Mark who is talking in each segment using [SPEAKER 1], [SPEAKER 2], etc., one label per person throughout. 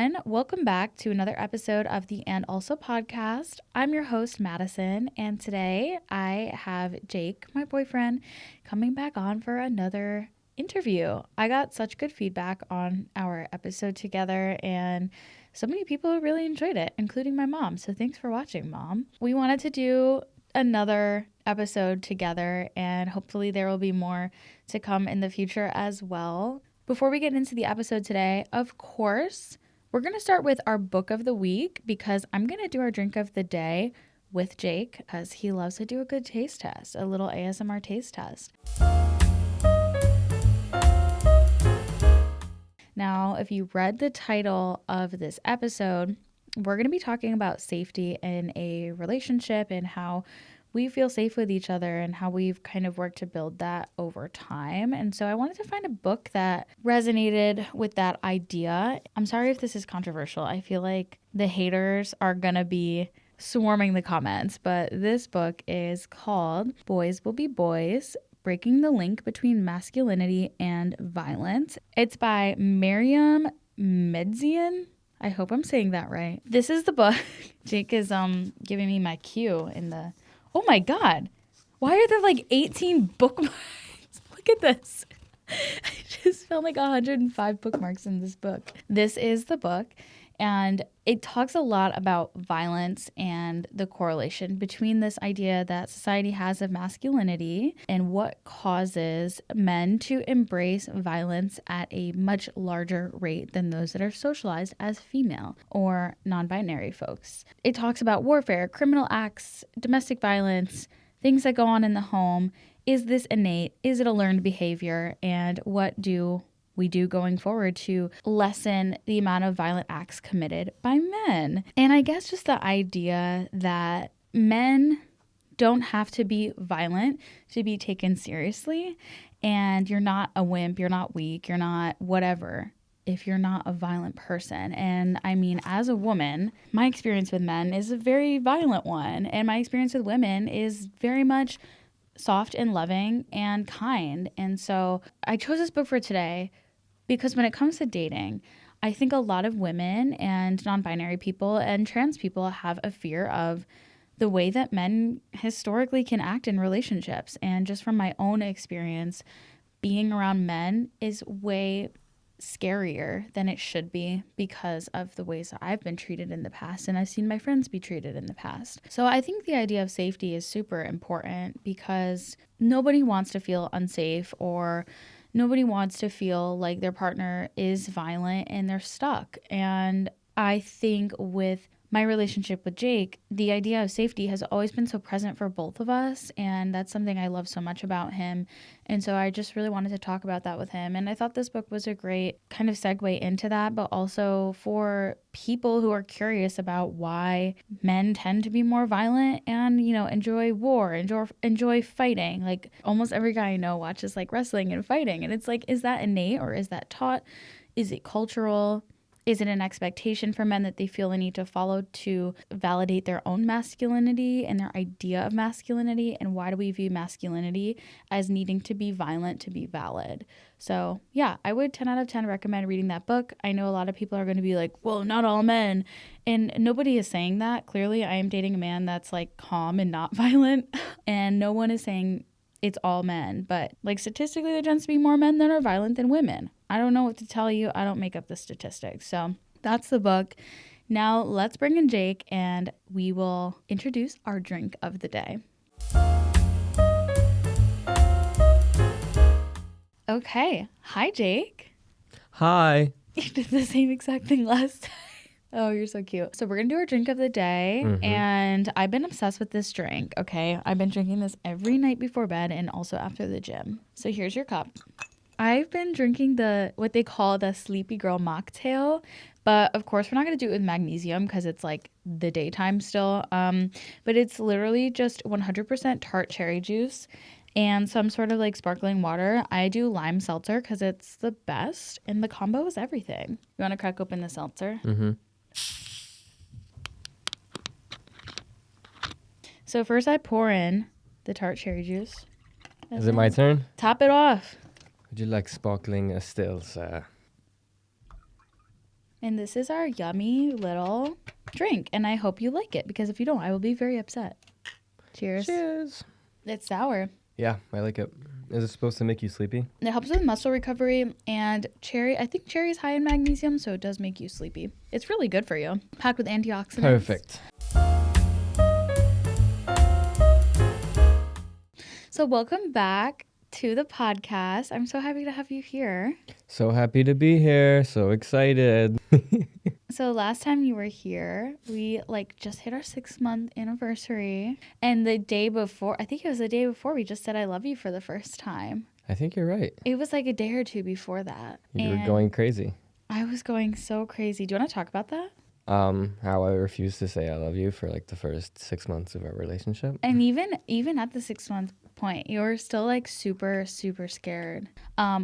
[SPEAKER 1] everyone. Welcome back to another episode of the And Also podcast. I'm your host, Madison, and today I have Jake, my boyfriend, coming back on for another interview. I got such good feedback on our episode together, and so many people really enjoyed it, including my mom. So thanks for watching, Mom. We wanted to do another episode together, and hopefully there will be more to come in the future as well. Before we get into the episode today, of course, we're going to start with our book of the week because I'm going to do our drink of the day with Jake because he loves to do a good taste test, a little ASMR taste test. Now, if you read the title of this episode, we're going to be talking about safety in a relationship and how we feel safe with each other and how we've kind of worked to build that over time. And so I wanted to find a book that resonated with that idea. I'm sorry if this is controversial. I feel like the haters are going to be swarming the comments, but this book is called Boys Will Be Boys: Breaking the Link Between Masculinity and Violence. It's by Miriam Medzian. I hope I'm saying that right. This is the book. Jake is giving me my cue in the... Oh my God. Why are there like 18 bookmarks? Look at this. I just found like 105 bookmarks in this book. This is the book, and it talks a lot about violence and the correlation between this idea that society has of masculinity and what causes men to embrace violence at a much larger rate than those that are socialized as female or non-binary folks. It talks about warfare, criminal acts, domestic violence, things that go on in the home. Is this innate? Is it a learned behavior? And what do we do going forward to lessen the amount of violent acts committed by men? And I guess just the idea that men don't have to be violent to be taken seriously, and you're not a wimp, you're not weak, you're not whatever if you're not a violent person. And I mean, as a woman, my experience with men is a very violent one, and my experience with women is very much soft and loving and kind. And so I chose this book for today because when it comes to dating, I think a lot of women and non-binary people and trans people have a fear of the way that men historically can act in relationships. And just from my own experience, being around men is way scarier than it should be because of the ways that I've been treated in the past, and I've seen my friends be treated in the past. So I think the idea of safety is super important because nobody wants to feel unsafe, or nobody wants to feel like their partner is violent and they're stuck. And I think with my relationship with Jake, the idea of safety has always been so present for both of us, and that's something I love so much about him. And so I just really wanted to talk about that with him. And I thought this book was a great kind of segue into that, but also for people who are curious about why men tend to be more violent and, you know, enjoy war, enjoy fighting. Like almost every guy I know watches like wrestling and fighting. And it's like, is that innate or is that taught? Is it cultural? Is it an expectation for men that they feel they need to follow to validate their own masculinity and their idea of masculinity? And why do we view masculinity as needing to be violent to be valid? So yeah, I would 10 out of 10 recommend reading that book. I know a lot of people are going to be like, well, not all men. And nobody is saying that. Clearly, I am dating a man that's like calm and not violent. And no one is saying it's all men. But like statistically, there tends to be more men that are violent than women. I don't know what to tell you. I don't make up the statistics. So that's the book. Now let's bring in Jake and we will introduce our drink of the day. Okay. Hi, Jake.
[SPEAKER 2] Hi.
[SPEAKER 1] You did the same exact thing last time. Oh, you're so cute. So we're going to do our drink of the day, and I've been obsessed with this drink, okay? I've been drinking this every night before bed and also after the gym. So here's your cup. I've been drinking what they call the Sleepy Girl mocktail, but of course we're not going to do it with magnesium because it's like the daytime still. But it's literally just 100% tart cherry juice and some sort of like sparkling water. I do lime seltzer because it's the best, and the combo is everything. You want to crack open the seltzer?
[SPEAKER 2] Mm-hmm.
[SPEAKER 1] So first I pour in the tart cherry juice.
[SPEAKER 2] Is it my turn?
[SPEAKER 1] Top it off.
[SPEAKER 2] Would you like sparkling stills?
[SPEAKER 1] And this is our yummy little drink. And I hope you like it, because if you don't, I will be very upset. Cheers.
[SPEAKER 2] Cheers.
[SPEAKER 1] It's sour.
[SPEAKER 2] Yeah, I like it. Is it supposed to make you sleepy?
[SPEAKER 1] It helps with muscle recovery, and I think cherry is high in magnesium, so it does make you sleepy. It's really good for you. Packed with antioxidants.
[SPEAKER 2] Perfect.
[SPEAKER 1] So welcome back to the podcast. I'm so happy to have you here.
[SPEAKER 2] So happy to be here. So excited.
[SPEAKER 1] So last time you were here, we just hit our 6-month anniversary. And the day before, I think it was the day before, we just said I love you for the first time.
[SPEAKER 2] I think you're right.
[SPEAKER 1] It was like a day or two before that.
[SPEAKER 2] You were going crazy.
[SPEAKER 1] I was going so crazy. Do you want to talk about that?
[SPEAKER 2] How I refused to say I love you for the first 6 months of our relationship.
[SPEAKER 1] And even at the 6-month point, you were still super, super scared.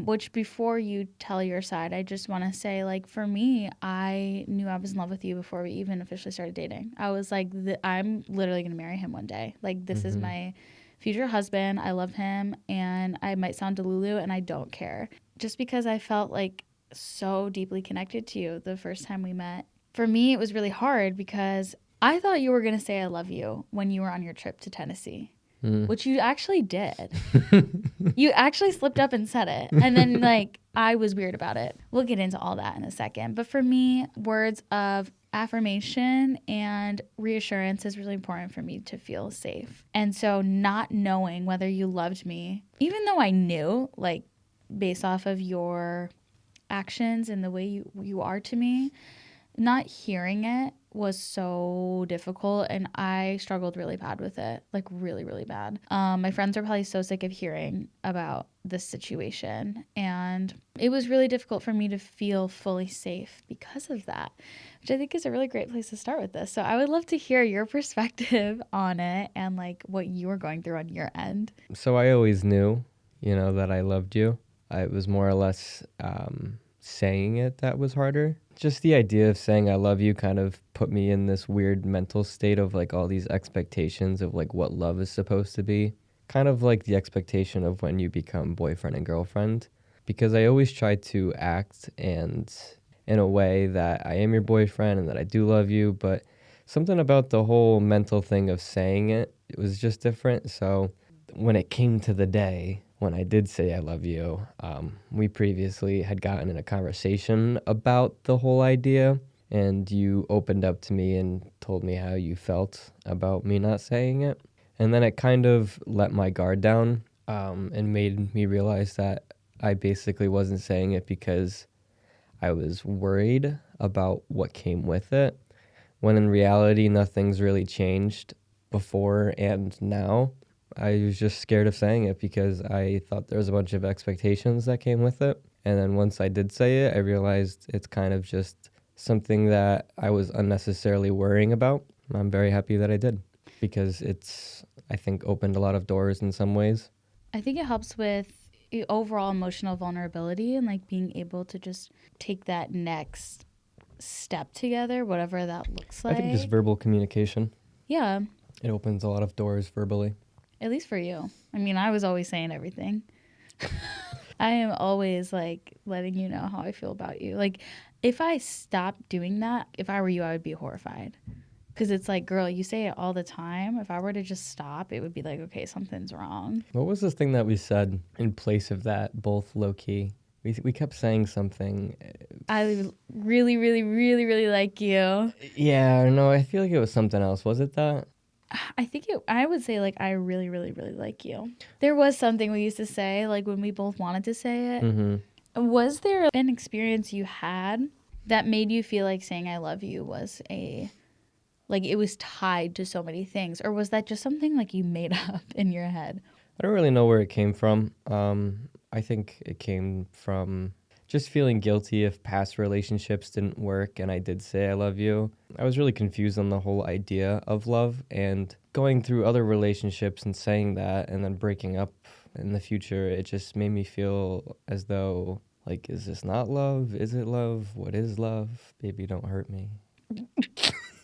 [SPEAKER 1] Which before you tell your side, I just want to say, for me, I knew I was in love with you before we even officially started dating. I was like, I'm literally going to marry him one day. This is my future husband. I love him, and I might sound delulu, and I don't care. Just because I felt so deeply connected to you the first time we met. For me, it was really hard because I thought you were going to say I love you when you were on your trip to Tennessee, which you actually did. You actually slipped up and said it. And then, I was weird about it. We'll get into all that in a second. But for me, words of affirmation and reassurance is really important for me to feel safe. And so not knowing whether you loved me, even though I knew, based off of your actions and the way you are to me, not hearing it was so difficult, and I struggled really bad with it, really, really bad. My friends are probably so sick of hearing about this situation, and it was really difficult for me to feel fully safe because of that, which I think is a really great place to start with this. So I would love to hear your perspective on it and what you were going through on your end.
[SPEAKER 2] So I always knew, that I loved you. It was more or less saying it that was harder. Just the idea of saying I love you kind of put me in this weird mental state of all these expectations of what love is supposed to be. Kind of like the expectation of when you become boyfriend and girlfriend. Because I always try to act and in a way that I am your boyfriend and that I do love you, but something about the whole mental thing of saying it was just different. So when it came to the day when I did say I love you, we previously had gotten in a conversation about the whole idea, and you opened up to me and told me how you felt about me not saying it. And then it kind of let my guard down and made me realize that I basically wasn't saying it because I was worried about what came with it, when in reality nothing's really changed before and now. I was just scared of saying it because I thought there was a bunch of expectations that came with it. And then once I did say it, I realized it's kind of just something that I was unnecessarily worrying about. I'm very happy that I did because it's, I think, opened a lot of doors in some ways.
[SPEAKER 1] I think it helps with overall emotional vulnerability and being able to just take that next step together, whatever that looks like.
[SPEAKER 2] I think just verbal communication.
[SPEAKER 1] Yeah.
[SPEAKER 2] It opens a lot of doors verbally.
[SPEAKER 1] At least for you. I mean, I was always saying everything. I am always letting you know how I feel about you. If I stopped doing that, if I were you, I would be horrified. Because it's girl, you say it all the time. If I were to just stop, it would be okay, something's wrong.
[SPEAKER 2] What was this thing that we said in place of that, both low-key? We kept saying something.
[SPEAKER 1] I really, really, really, really like you.
[SPEAKER 2] Yeah, no, I feel like it was something else. Was it that?
[SPEAKER 1] I would say I really, really, really like you. There was something we used to say when we both wanted to say it.
[SPEAKER 2] Mm-hmm.
[SPEAKER 1] Was there an experience you had that made you feel like saying I love you was it was tied to so many things? Or was that just something you made up in your head?
[SPEAKER 2] I don't really know where it came from. I think it came from just feeling guilty if past relationships didn't work and I did say I love you. I was really confused on the whole idea of love, and going through other relationships and saying that and then breaking up in the future, it just made me feel as though, is this not love? Is it love? What is love? Baby, don't hurt me.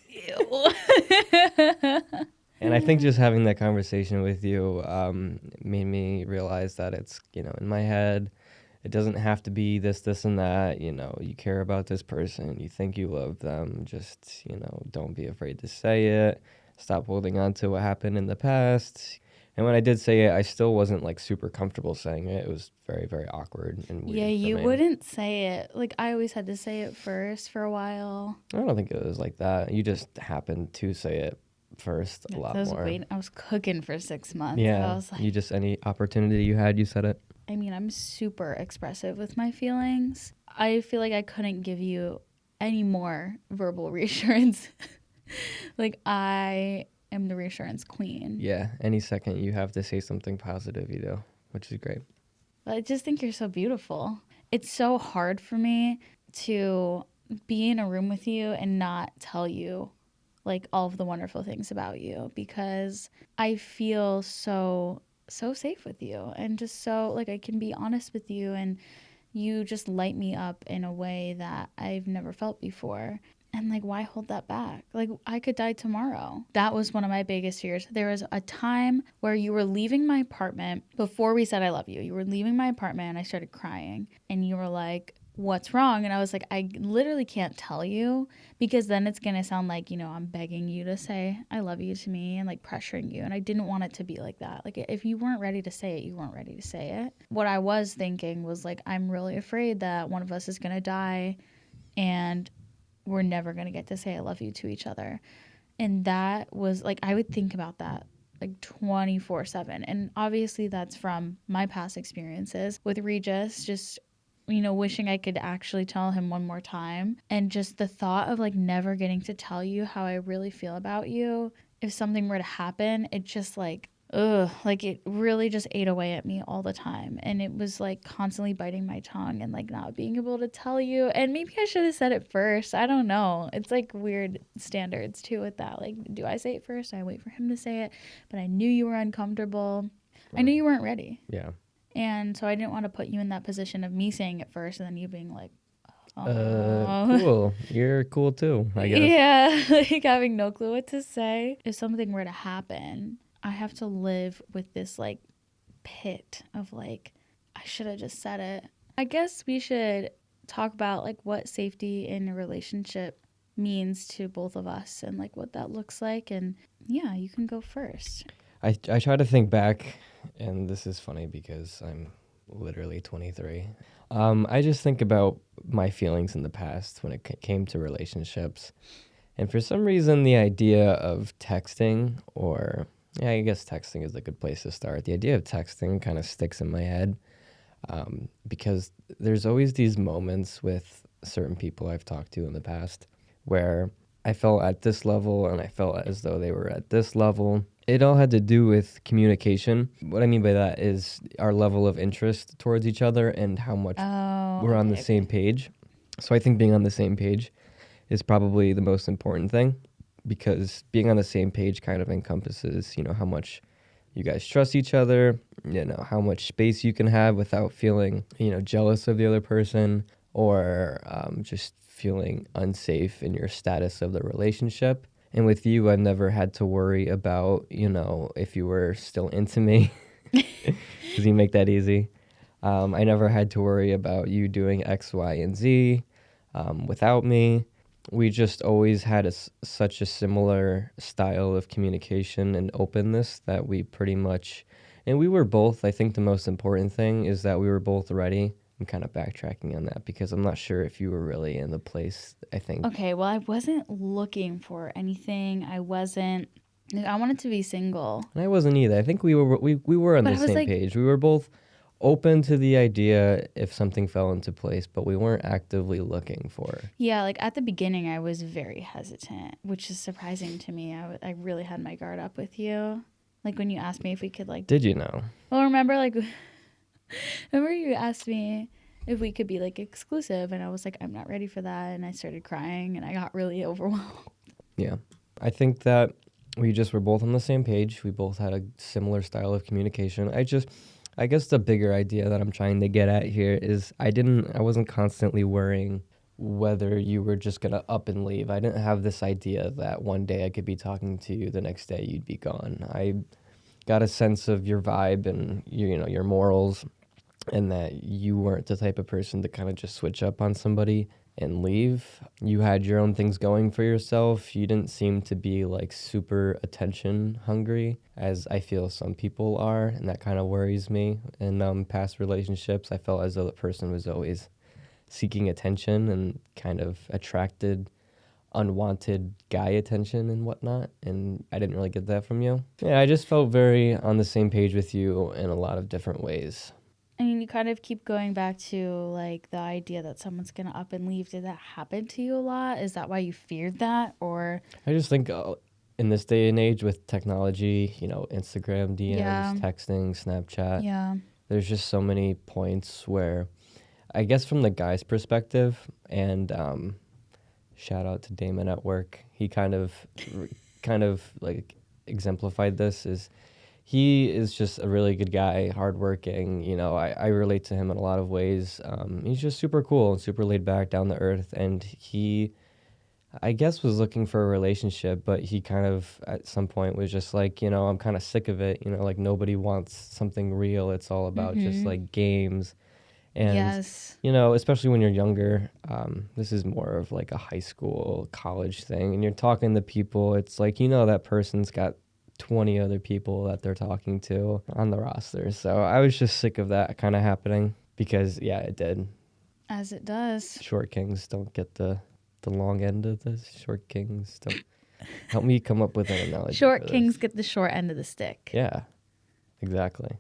[SPEAKER 1] Ew.
[SPEAKER 2] And I think just having that conversation with you made me realize that it's, in my head, It doesn't have to be this, and that. You care about this person. You think you love them. Just, don't be afraid to say it. Stop holding on to what happened in the past. And when I did say it, I still wasn't like super comfortable saying it. It was very, very awkward and
[SPEAKER 1] Yeah,
[SPEAKER 2] weird for
[SPEAKER 1] you
[SPEAKER 2] me.
[SPEAKER 1] wouldn't say it. Like, I always had to say it first for a while.
[SPEAKER 2] I don't think it was like that. You just happened to say it first a lot more.
[SPEAKER 1] I was cooking for 6 months.
[SPEAKER 2] Yeah,
[SPEAKER 1] I was like,
[SPEAKER 2] you just, any opportunity you had, you said it.
[SPEAKER 1] I mean, I'm super expressive with my feelings. I feel like I couldn't give you any more verbal reassurance. Like, I am the reassurance queen.
[SPEAKER 2] Yeah, any second you have to say something positive, you do, which is great.
[SPEAKER 1] But I just think you're so beautiful. It's so hard for me to be in a room with you and not tell you like all of the wonderful things about you, because I feel so safe with you, and just so like I can be honest with you, and you just light me up in a way that I've never felt before. And like, why hold that back? Like, I could die tomorrow. That was one of my biggest fears. There was a time where you were leaving my apartment before we said I love you. You were leaving my apartment and I started crying, and you were like, what's wrong? And I was like, I literally can't tell you, because then it's going to sound like, I'm begging you to say I love you to me and like pressuring you. And I didn't want it to be like that. Like, if you weren't ready to say it, you weren't ready to say it. What I was thinking was like, I'm really afraid that one of us is going to die and we're never going to get to say I love you to each other. And that was like, I would think about that like 24/7. And obviously that's from my past experiences with Regis, just wishing I could actually tell him one more time. And just the thought of like never getting to tell you how I really feel about you. If something were to happen, it just like, like it really just ate away at me all the time. And it was like constantly biting my tongue and like not being able to tell you. And maybe I should have said it first. I don't know. It's like weird standards too with that. Like, do I say it first? I wait for him to say it. But I knew you were uncomfortable. I knew you weren't ready.
[SPEAKER 2] Yeah.
[SPEAKER 1] And so I didn't want to put you in that position of me saying it first and then you being like,
[SPEAKER 2] cool. You're cool too, I guess.
[SPEAKER 1] Yeah, like having no clue what to say. If something were to happen, I have to live with this like pit of like, I should have just said it. I guess we should talk about like what safety in a relationship means to both of us and like what that looks like. And yeah, you can go first.
[SPEAKER 2] I try to think back, and this is funny because I'm literally 23. I just think about my feelings in the past when it came to relationships. And for some reason, the idea of texting, or yeah, I guess texting is a good place to start. The idea of texting kind of sticks in my head because there's always these moments with certain people I've talked to in the past where I felt at this level and I felt as though they were at this level. It all had to do with communication. What I mean by that is our level of interest towards each other and how much we're on the same page. So I think being on the same page is probably the most important thing, because being on the same page kind of encompasses, how much you guys trust each other, how much space you can have without feeling, jealous of the other person, or just feeling unsafe in your status of the relationship. And with you, I never had to worry about, if you were still into me, because you make that easy. I never had to worry about you doing X, Y, and Z without me. We just always had such a similar style of communication and openness that we pretty much, and we were both, I think the most important thing is that we were both ready. I'm kind of backtracking on that because I'm not sure if you were really in the place, I think.
[SPEAKER 1] Okay, well, I wasn't looking for anything. I wanted to be single.
[SPEAKER 2] And I wasn't either. I think we were on the same page. We were both open to the idea if something fell into place, but we weren't actively looking for it.
[SPEAKER 1] Yeah, like at the beginning, I was very hesitant, which is surprising to me. I really had my guard up with you. Like when you asked me if we could like...
[SPEAKER 2] Did you know?
[SPEAKER 1] Well, remember you asked me if we could be like exclusive, and I was like, I'm not ready for that. And I started crying and I got really overwhelmed.
[SPEAKER 2] Yeah. I think that we just were both on the same page. We both had a similar style of communication. I guess the bigger idea that I'm trying to get at here is I wasn't constantly worrying whether you were just going to up and leave. I didn't have this idea that one day I could be talking to you, the next day you'd be gone. I got a sense of your vibe and your morals, and that you weren't the type of person to kind of just switch up on somebody and leave. You had your own things going for yourself. You didn't seem to be like super attention hungry, as I feel some people are, and that kind of worries me. In past relationships, I felt as though the person was always seeking attention and kind of attracted unwanted guy attention and whatnot, and I didn't really get that from you. Yeah, I just felt very on the same page with you in a lot of different ways.
[SPEAKER 1] I mean, you kind of keep going back to like the idea that someone's gonna up and leave. Did that happen to you a lot? Is that why you feared that, or?
[SPEAKER 2] I just think in this day and age with technology, Instagram DMs,
[SPEAKER 1] Yeah,
[SPEAKER 2] texting, Snapchat,
[SPEAKER 1] yeah,
[SPEAKER 2] there's just so many points where I guess from the guy's perspective, and shout out to Damon at work, he kind of like exemplified this. Is he is just a really good guy, hardworking. I relate to him in a lot of ways. He's just super cool and super laid back, down to earth, and he, I guess, was looking for a relationship, but he kind of at some point was just like, I'm kind of sick of it. Like nobody wants something real. It's all about just
[SPEAKER 1] mm-hmm.
[SPEAKER 2] like games. And,
[SPEAKER 1] Yes,
[SPEAKER 2] especially when you're younger, this is more of like a high school, college thing. And you're talking to people. It's like, that person's got 20 other people that they're talking to on the roster. So I was just sick of that kind of happening because, yeah, it did.
[SPEAKER 1] as it does.
[SPEAKER 2] Short kings don't get the long end of this. Short kings don't. Help me come up with an analogy
[SPEAKER 1] Short
[SPEAKER 2] for
[SPEAKER 1] kings
[SPEAKER 2] this.
[SPEAKER 1] get the short end of the stick.
[SPEAKER 2] Yeah, exactly.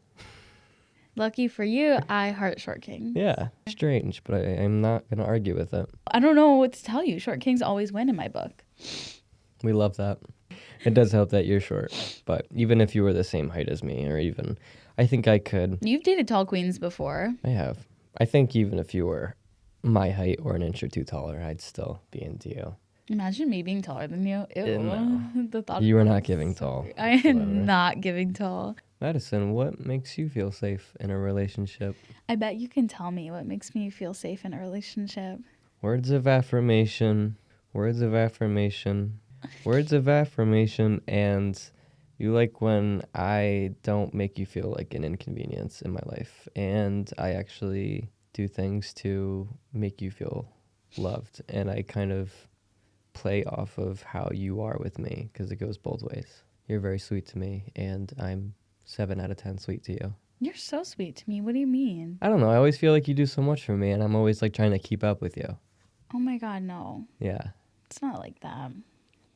[SPEAKER 1] Lucky for you, I heart short kings.
[SPEAKER 2] Yeah, strange, but I'm not going to argue with it.
[SPEAKER 1] I don't know what to tell you. Short kings always win in my book.
[SPEAKER 2] We love that. It does help that you're short, but even if you were the same height as me, or even, I think I could.
[SPEAKER 1] You've dated tall queens before.
[SPEAKER 2] I have. I think even if you were my height or an inch or two taller, I'd still be into you.
[SPEAKER 1] Imagine me being taller than you. Ew.
[SPEAKER 2] No.
[SPEAKER 1] The thought
[SPEAKER 2] You
[SPEAKER 1] of
[SPEAKER 2] are
[SPEAKER 1] that
[SPEAKER 2] not
[SPEAKER 1] is
[SPEAKER 2] giving
[SPEAKER 1] so
[SPEAKER 2] tall.
[SPEAKER 1] weird. I am
[SPEAKER 2] whatsoever.
[SPEAKER 1] not giving tall.
[SPEAKER 2] Madison, what makes you feel safe in a relationship?
[SPEAKER 1] I bet you can tell me what makes me feel safe in a relationship.
[SPEAKER 2] Words of affirmation. Words of affirmation. Words of affirmation. And you like when I don't make you feel like an inconvenience in my life. And I actually do things to make you feel loved. And I kind of play off of how you are with me because it goes both ways. You're very sweet to me, and I'm 7 out of 10 sweet to you.
[SPEAKER 1] You're so sweet to me. What do you mean?
[SPEAKER 2] I don't know. I always feel like you do so much for me, and I'm always like trying to keep up with you.
[SPEAKER 1] Oh my God, no.
[SPEAKER 2] Yeah.
[SPEAKER 1] It's not like that.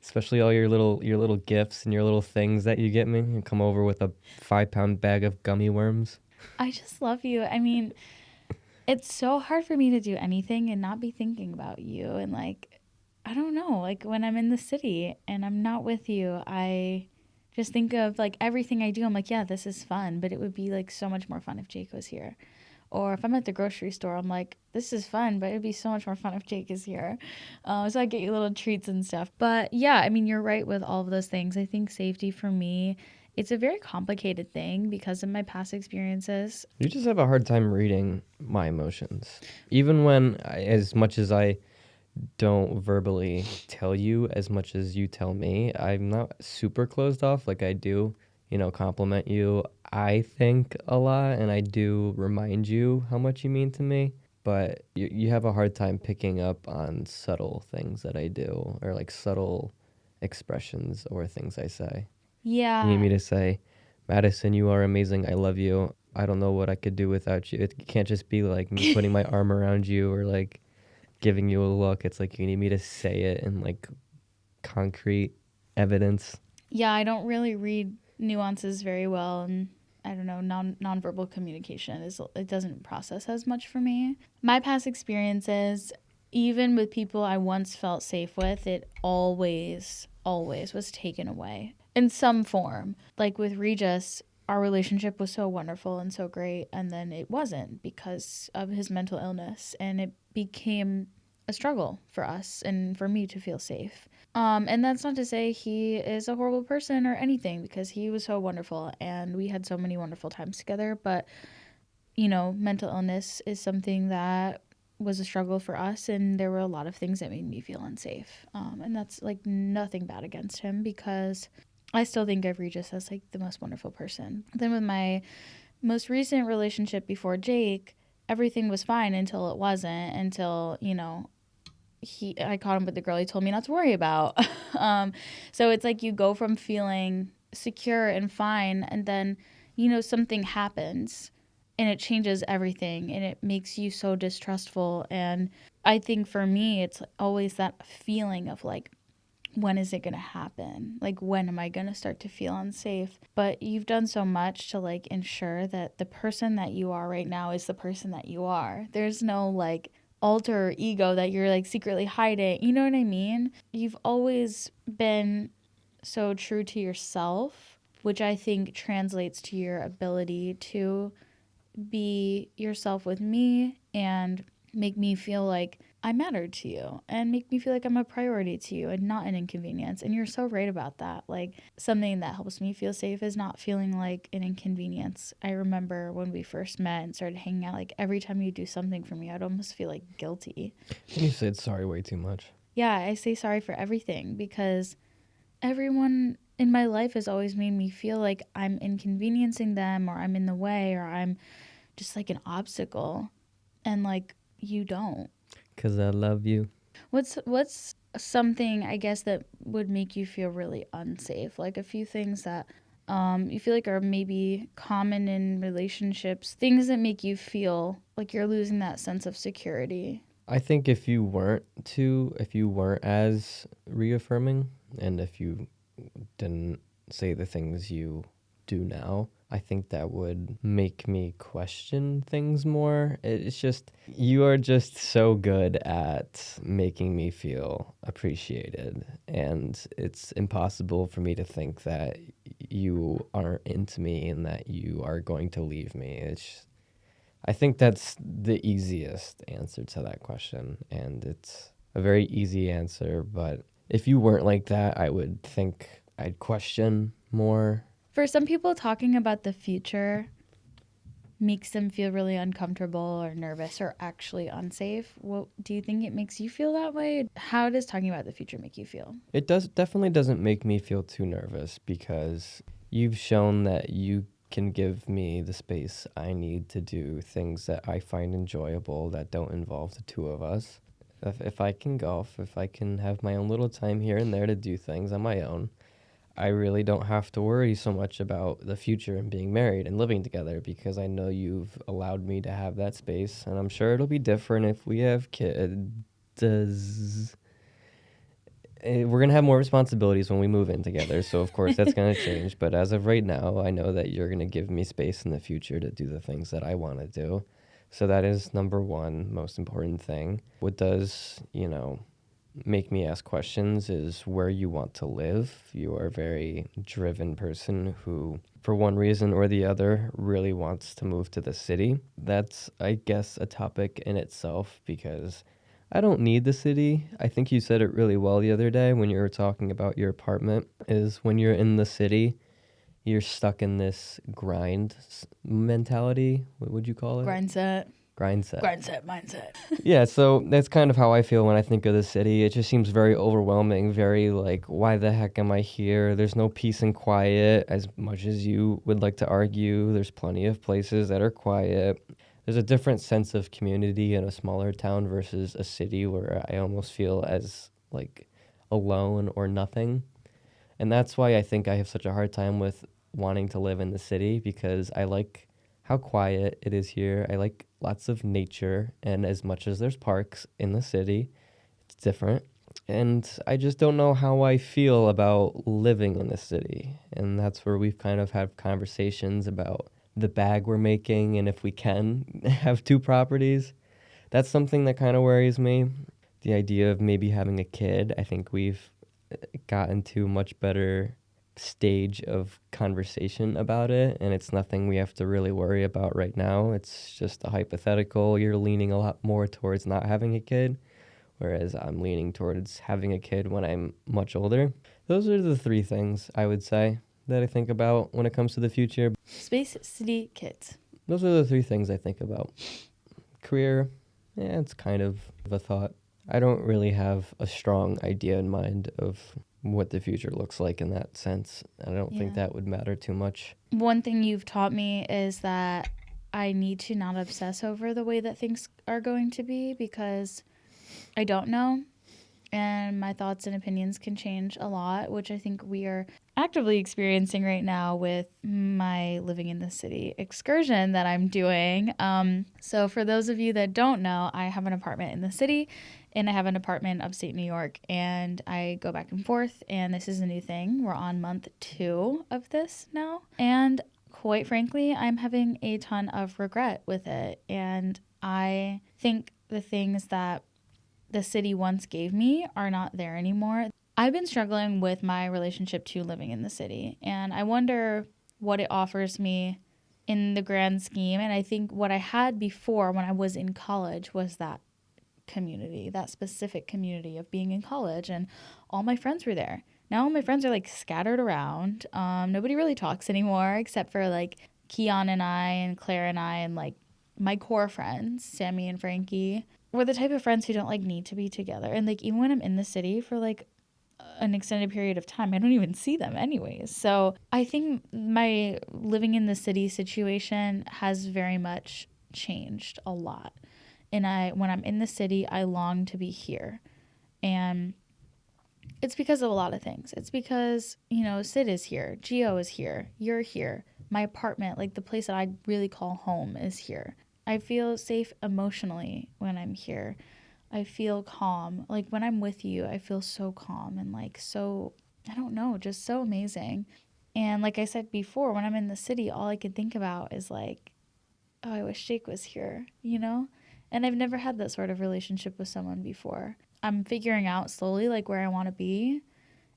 [SPEAKER 2] Especially all your little gifts and your little things that you get me. You come over with a 5-pound bag of gummy worms.
[SPEAKER 1] I just love you. I mean, it's so hard for me to do anything and not be thinking about you. And like, I don't know, like when I'm in the city and I'm not with you, I just think of like everything I do. I'm like, yeah, this is fun, but it would be like so much more fun if Jake was here. Or if I'm at the grocery store, I'm like, this is fun, but it'd be so much more fun if Jake is here. So I get you little treats and stuff. But yeah, I mean, you're right with all of those things. I think safety for me, it's a very complicated thing because of my past experiences.
[SPEAKER 2] You just have a hard time reading my emotions. Even when, as much as I don't verbally tell you as much as you tell me, I'm not super closed off. Like I do, compliment you, I think, a lot, and I do remind you how much you mean to me. But you have a hard time picking up on subtle things that I do, or like subtle expressions or things I say. You need
[SPEAKER 1] Yeah.
[SPEAKER 2] me to say, Madison, you are amazing. I love you. I don't know what I could do without you. It can't just be like me putting my arm around you or like giving you a look. It's like you need me to say it in like concrete evidence.
[SPEAKER 1] Yeah, I don't really read nuances very well, and I don't know, nonverbal communication is it doesn't process as much for me. My past experiences, even with people I once felt safe with, it always was taken away in some form. Like with Regis, our relationship was so wonderful and so great, and then it wasn't because of his mental illness, and it became a struggle for us and for me to feel safe. And that's not to say he is a horrible person or anything, because he was so wonderful and we had so many wonderful times together. But, mental illness is something that was a struggle for us, and there were a lot of things that made me feel unsafe. And that's like nothing bad against him, because I still think of Regis as like the most wonderful person. Then with my most recent relationship before Jake, everything was fine until it wasn't, until, I caught him with the girl he told me not to worry about. So it's like you go from feeling secure and fine, and then, something happens and it changes everything and it makes you so distrustful. And I think for me, it's always that feeling of like, when is it going to happen? Like, when am I going to start to feel unsafe? But you've done so much to like ensure that the person that you are right now is the person that you are. There's no like alter ego that you're like secretly hiding. You know what I mean? You've always been so true to yourself, which I think translates to your ability to be yourself with me and make me feel like I mattered to you and make me feel like I'm a priority to you and not an inconvenience. And you're so right about that. Like, something that helps me feel safe is not feeling like an inconvenience. I remember when we first met and started hanging out, like every time you do something for me, I'd almost feel like guilty.
[SPEAKER 2] You said sorry way too much.
[SPEAKER 1] Yeah, I say sorry for everything because everyone in my life has always made me feel like I'm inconveniencing them or I'm in the way or I'm just like an obstacle. And like, you don't.
[SPEAKER 2] 'Cause I love you.
[SPEAKER 1] What's something, I guess, that would make you feel really unsafe? Like a few things that you feel like are maybe common in relationships, things that make you feel like you're losing that sense of security.
[SPEAKER 2] I think if you weren't as reaffirming, and if you didn't say the things you do now, I think that would make me question things more. It's just, you are just so good at making me feel appreciated, and it's impossible for me to think that you aren't into me and that you are going to leave me. I think that's the easiest answer to that question, and it's a very easy answer, but if you weren't like that, I would think I'd question more.
[SPEAKER 1] For some people, talking about the future makes them feel really uncomfortable or nervous or actually unsafe. What do you think it makes you feel that way? How does talking about the future make you feel?
[SPEAKER 2] It definitely doesn't make me feel too nervous, because you've shown that you can give me the space I need to do things that I find enjoyable that don't involve the two of us. If I can golf, if I can have my own little time here and there to do things on my own, I really don't have to worry so much about the future and being married and living together, because I know you've allowed me to have that space, and I'm sure it'll be different if we have kids. We're going to have more responsibilities when we move in together, so of course that's going to change. But as of right now, I know that you're going to give me space in the future to do the things that I want to do. So that is number one most important thing. What does, make me ask questions is where you want to live. You are a very driven person who, for one reason or the other, really wants to move to the city. That's, I guess, a topic in itself, because I don't need the city. I think you said it really well the other day when you were talking about your apartment, is when you're in the city, you're stuck in this grind mentality. What would you call it?
[SPEAKER 1] Grind set. Mindset.
[SPEAKER 2] Yeah, so that's kind of how I feel when I think of the city. It just seems very overwhelming, very like, why the heck am I here? There's no peace and quiet. As much as you would like to argue, there's plenty of places that are quiet. There's a different sense of community in a smaller town versus a city where I almost feel as like alone or nothing. And that's why I think I have such a hard time with wanting to live in the city, because I like how quiet it is here. I like lots of nature, and as much as there's parks in the city, it's different. And I just don't know how I feel about living in the city. And that's where we've kind of had conversations about the bag we're making and if we can have two properties. That's something that kind of worries me. The idea of maybe having a kid, I think we've gotten to a much better stage of conversation about it, and it's nothing we have to really worry about right now. It's just a hypothetical. You're leaning a lot more towards not having a kid, whereas I'm leaning towards having a kid when I'm much older. Those are the three things I would say that I think about when it comes to the future.
[SPEAKER 1] Space, city, kids.
[SPEAKER 2] Those are the three things I think about. Career, it's kind of a thought. I don't really have a strong idea in mind of what the future looks like in that sense. I don't think that would matter too much.
[SPEAKER 1] One thing you've taught me is that I need to not obsess over the way that things are going to be, because I don't know. And my thoughts and opinions can change a lot, which I think we are actively experiencing right now with my living in the city excursion that I'm doing. So for those of you that don't know, I have an apartment in the city and I have an apartment upstate New York, and I go back and forth, and this is a new thing. We're on month 2 of this now. And quite frankly, I'm having a ton of regret with it. And I think the things that the city once gave me are not there anymore. I've been struggling with my relationship to living in the city, and I wonder what it offers me in the grand scheme. And I think what I had before when I was in college was that community, that specific community of being in college, and all my friends were there. Now all my friends are like scattered around. Nobody really talks anymore except for like Keon and I and Claire and I and like my core friends, Sammy and Frankie. We're the type of friends who don't like need to be together. And like even when I'm in the city for like an extended period of time, I don't even see them anyways. So I think my living in the city situation has very much changed a lot. And when I'm in the city, I long to be here. And it's because of a lot of things. It's because, Sid is here, Gio is here, you're here. My apartment, like the place that I really call home, is here. I feel safe emotionally when I'm here. I feel calm. Like when I'm with you, I feel so calm and like so, I don't know, just so amazing. And like I said before, when I'm in the city, all I can think about is like, oh, I wish Jake was here, And I've never had that sort of relationship with someone before. I'm figuring out slowly like where I want to be.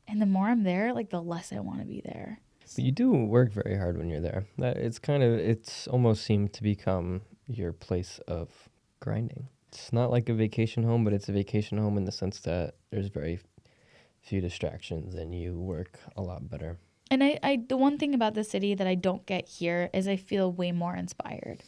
[SPEAKER 1] And the more I'm there, like the less I want to be there.
[SPEAKER 2] But you do work very hard when you're there. It's almost seemed to become your place of grinding. It's not like a vacation home, but it's a vacation home in the sense that there's very few distractions and you work a lot better.
[SPEAKER 1] And the one thing about the city that I don't get here is I feel way more inspired.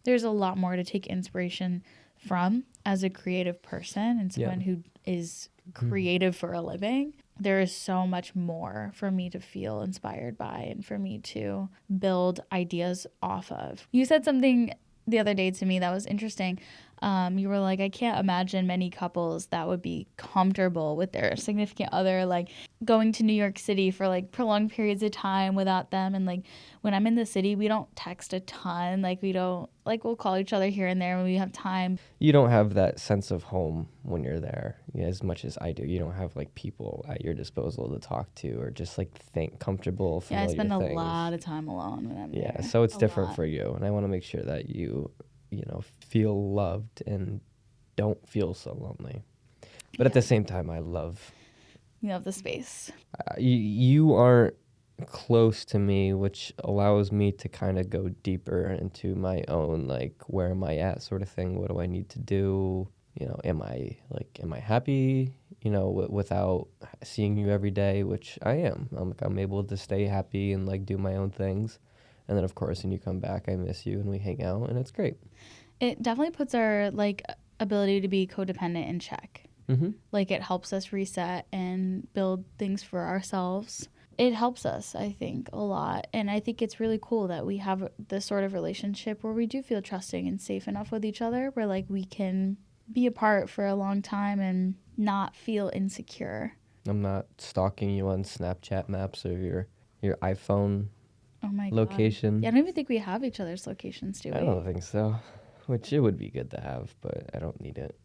[SPEAKER 1] There's a lot more to take inspiration from as a creative person and someone who is creative for a living. There is so much more for me to feel inspired by and for me to build ideas off of. You said something the other day to me that was interesting. You were like, I can't imagine many couples that would be comfortable with their significant other, like going to New York City for like prolonged periods of time without them. And like when I'm in the city, we don't text a ton. Like we don't, like we'll call each other here and there when we have time.
[SPEAKER 2] You don't have that sense of home when you're there as much as I do. You don't have like people at your disposal to talk to or just like think comfortable, familiar things.
[SPEAKER 1] Yeah, I spend a lot of time alone when I'm there.
[SPEAKER 2] Yeah, so it's different for you. And I want to make sure that you feel loved and don't feel so lonely. But at the same time, I love...
[SPEAKER 1] You love the space.
[SPEAKER 2] You aren't close to me, which allows me to kind of go deeper into my own, like, where am I at sort of thing. What do I need to do? Am I happy, without seeing you every day, which I am. I'm able to stay happy and, like, do my own things. And then, of course, when you come back, I miss you and we hang out, and it's great.
[SPEAKER 1] It definitely puts our, like, ability to be codependent in check.
[SPEAKER 2] Mm-hmm.
[SPEAKER 1] Like, it helps us reset and build things for ourselves. It helps us, I think, a lot. And I think it's really cool that we have this sort of relationship where we do feel trusting and safe enough with each other, where, like, we can be apart for a long time and not feel insecure.
[SPEAKER 2] I'm not stalking you on Snapchat maps or your iPhone location.
[SPEAKER 1] God. Yeah, I don't even think we have each other's locations, do we?
[SPEAKER 2] I don't think so, which it would be good to have, but I don't need it.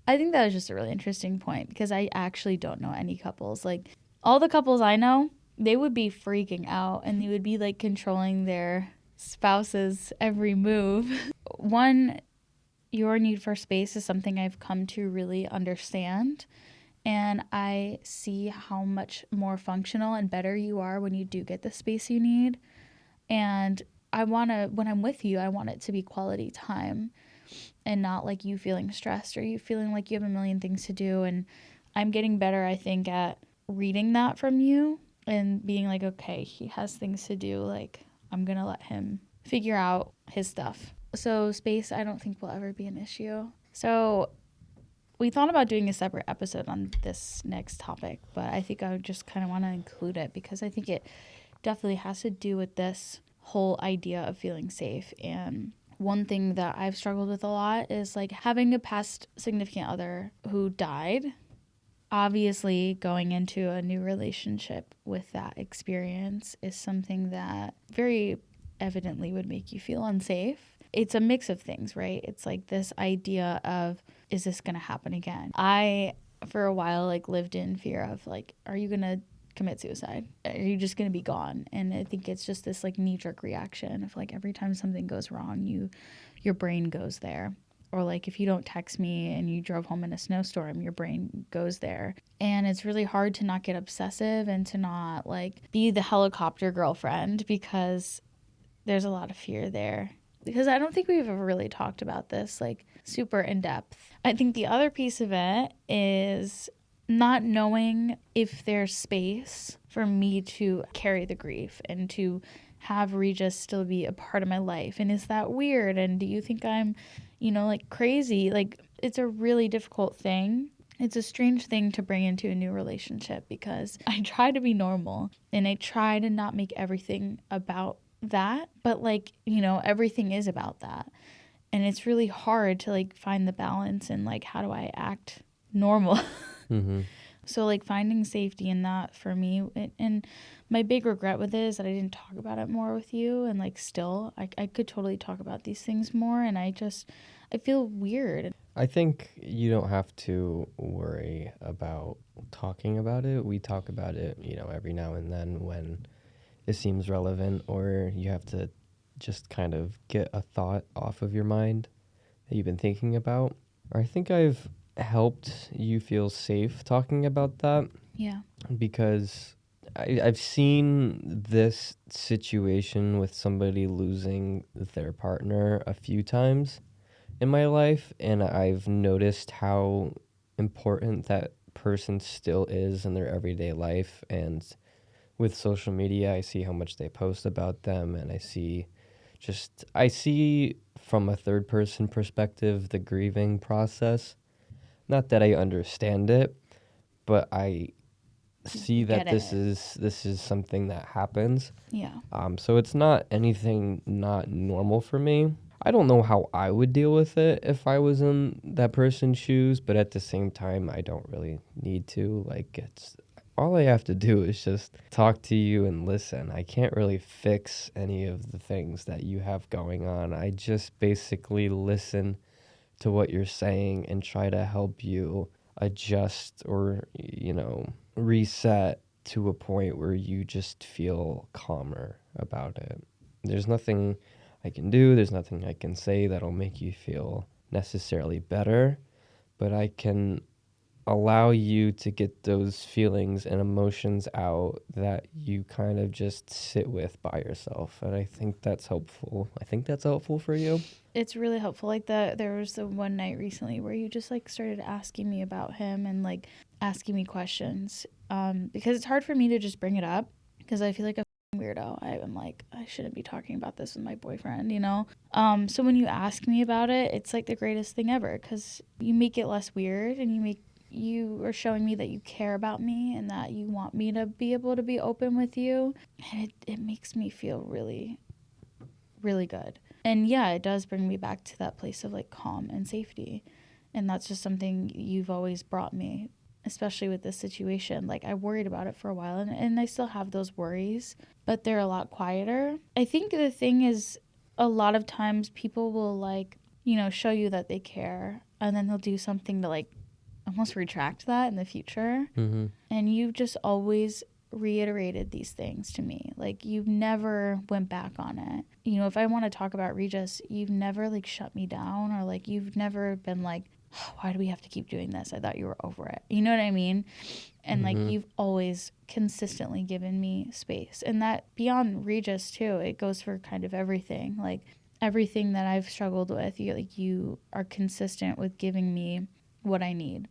[SPEAKER 1] I think that was just a really interesting point because I actually don't know any couples. Like, all the couples I know, they would be freaking out and they would be, like, controlling their spouse's every move. One, your need for space is something I've come to really understand. And I see how much more functional and better you are when you do get the space you need. And when I'm with you, I want it to be quality time and not like you feeling stressed or you feeling like you have a million things to do. And I'm getting better, I think, at reading that from you and being like, okay, he has things to do. Like, I'm going to let him figure out his stuff. So space, I don't think will ever be an issue. So we thought about doing a separate episode on this next topic, but I think I would just kind of want to include it because I think it definitely has to do with this whole idea of feeling safe. And one thing that I've struggled with a lot is like having a past significant other who died. Obviously, going into a new relationship with that experience is something that very evidently would make you feel unsafe. It's a mix of things, right? It's like this idea of, is this going to happen again? I, for a while, like lived in fear of like, are you going to commit suicide? Are you just going to be gone? And I think it's just this like knee-jerk reaction of like every time something goes wrong, your brain goes there. Or like if you don't text me and you drove home in a snowstorm, your brain goes there. And it's really hard to not get obsessive and to not like be the helicopter girlfriend because there's a lot of fear there. Because I don't think we've ever really talked about this like super in depth. I think the other piece of it is not knowing if there's space for me to carry the grief and to have Regis still be a part of my life. And is that weird? And do you think I'm, like crazy? Like it's a really difficult thing. It's a strange thing to bring into a new relationship because I try to be normal and I try to not make everything about that. But like, everything is about that. And it's really hard to like find the balance and like, how do I act normal?
[SPEAKER 2] Mm-hmm.
[SPEAKER 1] So like finding safety in that for me, and my big regret with it is that I didn't talk about it more with you. And like still I could totally talk about these things more, and I feel weird.
[SPEAKER 2] I think you don't have to worry about talking about it. We talk about it, every now and then when it seems relevant, or you have to just kind of get a thought off of your mind that you've been thinking about. I think I've helped you feel safe talking about that.
[SPEAKER 1] Yeah.
[SPEAKER 2] Because I've seen this situation with somebody losing their partner a few times in my life, and I've noticed how important that person still is in their everyday life. And with social media, I see how much they post about them, and I see from a third person perspective the grieving process. Not that I understand it, but I see that this is something that happens.
[SPEAKER 1] Yeah.
[SPEAKER 2] So it's not anything not normal for me. I don't know how I would deal with it if I was in that person's shoes, but at the same time, I don't really need to. Like, it's all I have to do is just talk to you and listen. I can't really fix any of the things that you have going on. I just basically listen to what you're saying and try to help you adjust or, reset to a point where you just feel calmer about it. There's nothing I can do, there's nothing I can say that'll make you feel necessarily better, but I can allow you to get those feelings and emotions out that you kind of just sit with by yourself. And I think that's helpful. I think that's helpful for you.
[SPEAKER 1] It's really helpful. Like there was the one night recently where you just like started asking me about him and like asking me questions. Because it's hard for me to just bring it up because I feel like a weirdo. I'm like, I shouldn't be talking about this with my boyfriend, So when you ask me about it, it's like the greatest thing ever because you make it less weird and you are showing me that you care about me and that you want me to be able to be open with you. And it makes me feel really, really good. And yeah, it does bring me back to that place of like calm and safety. And that's just something you've always brought me, especially with this situation. Like I worried about it for a while and I still have those worries, but they're a lot quieter. I think the thing is a lot of times people will like, show you that they care and then they'll do something to like almost retract that in the future.
[SPEAKER 2] Mm-hmm.
[SPEAKER 1] And you've just always reiterated these things to me. Like you've never went back on it. If I want to talk about Regis, you've never like shut me down or like you've never been like, oh, why do we have to keep doing this? I thought you were over it. You know what I mean? And like you've always consistently given me space. And that beyond Regis too, it goes for kind of everything. Like everything that I've struggled with, you are consistent with giving me what I need.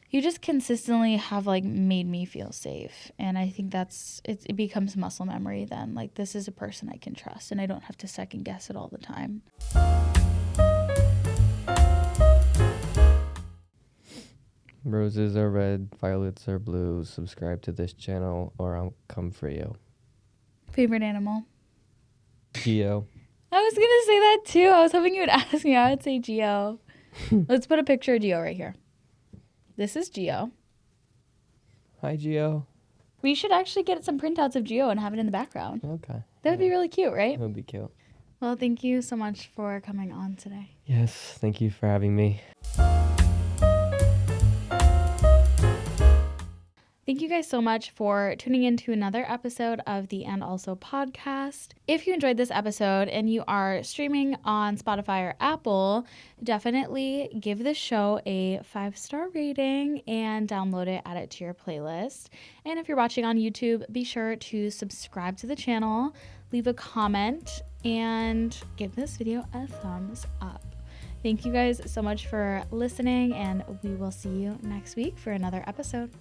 [SPEAKER 1] You just consistently have like made me feel safe. And I think it becomes muscle memory then. Like this is a person I can trust and I don't have to second guess it all the time.
[SPEAKER 2] Roses are red, violets are blue. Subscribe to this channel or I'll come for you.
[SPEAKER 1] Favorite animal?
[SPEAKER 2] Geo.
[SPEAKER 1] I was going to say that too. I was hoping you would ask me. I would say Geo. Let's put a picture of Geo right here. This is Geo.
[SPEAKER 2] Hi, Geo.
[SPEAKER 1] We should actually get some printouts of Geo and have it in the background.
[SPEAKER 2] Okay.
[SPEAKER 1] That would be really cute, right?
[SPEAKER 2] That would be cute.
[SPEAKER 1] Well, thank you so much for coming on today.
[SPEAKER 2] Yes, thank you for having me.
[SPEAKER 1] Thank you guys so much for tuning in to another episode of the And Also podcast. If you enjoyed this episode and you are streaming on Spotify or Apple, definitely give the show a 5-star rating and download it, add it to your playlist. And if you're watching on YouTube, be sure to subscribe to the channel, leave a comment, and give this video a thumbs up. Thank you guys so much for listening, and we will see you next week for another episode.